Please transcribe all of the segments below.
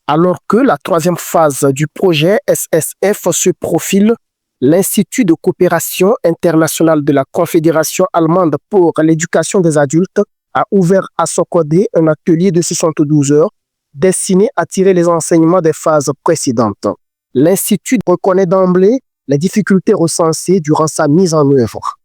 Alors que la troisième phase du projet SSF se profile, l'Institut de coopération internationale de la Confédération allemande pour l'éducation des adultes a ouvert à Sokodé un atelier de 72 heures destiné à tirer les enseignements des phases précédentes. L'Institut reconnaît d'emblée les difficultés recensées durant sa mise en œuvre.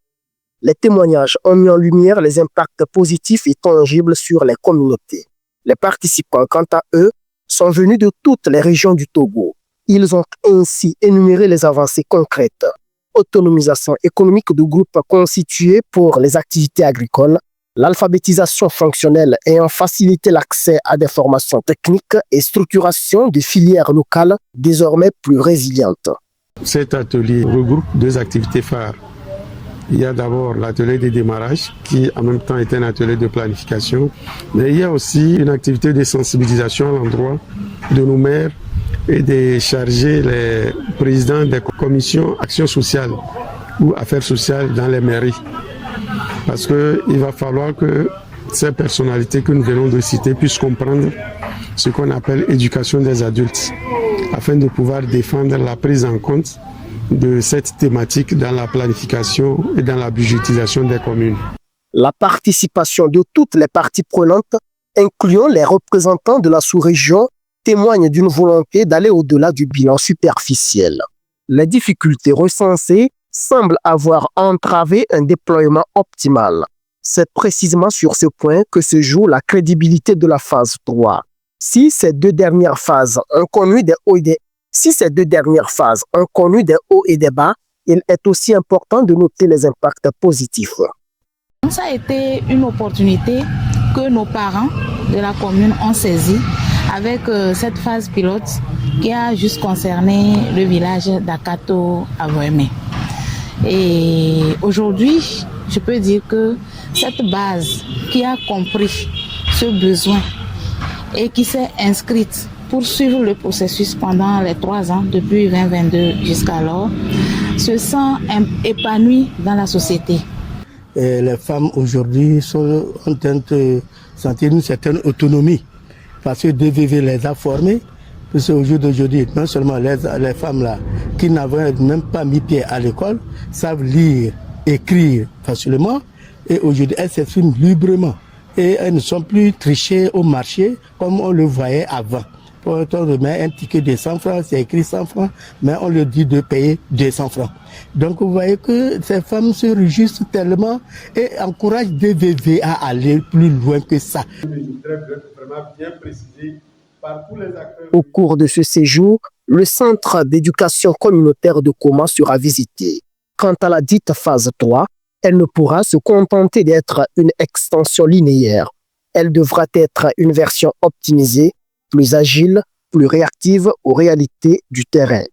Les témoignages ont mis en lumière les impacts positifs et tangibles sur les communautés. Les participants, quant à eux, sont venus de toutes les régions du Togo. Ils ont ainsi énuméré les avancées concrètes. Autonomisation économique de groupes constitués pour les activités agricoles, l'alphabétisation fonctionnelle ayant facilité l'accès à des formations techniques et structuration de filières locales désormais plus résilientes. Cet atelier regroupe deux activités phares. Il y a d'abord l'atelier de démarrage qui en même temps est un atelier de planification, mais il y a aussi une activité de sensibilisation à l'endroit de nos maires et de charger les présidents des commissions action sociale ou affaires sociales dans les mairies. Parce qu'il va falloir que ces personnalités que nous venons de citer puissent comprendre ce qu'on appelle éducation des adultes, afin de pouvoir défendre la prise en compte de cette thématique dans la planification et dans la budgétisation des communes. La participation de toutes les parties prenantes, incluant les représentants de la sous-région, témoigne d'une volonté d'aller au-delà du bilan superficiel. Les difficultés recensées semblent avoir entravé un déploiement optimal. C'est précisément sur ce point que se joue la crédibilité de la phase 3. Si ces deux dernières phases ont connu des hauts et des bas, il est aussi important de noter les impacts positifs. Ça a été une opportunité que nos parents de la commune ont saisie avec cette phase pilote qui a juste concerné le village d'Akato à Voémé. Et aujourd'hui, je peux dire que cette base qui a compris ce besoin et qui s'est inscrite pour suivre le processus pendant les 3 ans, depuis 2022 jusqu'alors, se sent épanouie dans la société. Et les femmes aujourd'hui sont en train de sentir une certaine autonomie parce que DVV les a formées. Parce qu'au jour d'aujourd'hui, non seulement les femmes là, qui n'avaient même pas mis pied à l'école, savent lire, écrire facilement, et aujourd'hui elles s'expriment librement. Et elles ne sont plus trichées au marché comme on le voyait avant. Quand on remet un ticket de 100 francs, c'est écrit 100 francs, mais on leur dit de payer 200 francs. Donc vous voyez que ces femmes se réjouissent tellement et encouragent DVV à aller plus loin que ça. Au cours de ce séjour, le centre d'éducation communautaire de Koma sera visité. Quant à la dite phase 3, elle ne pourra se contenter d'être une extension linéaire. Elle devra être une version optimisée, plus agile, plus réactive aux réalités du terrain.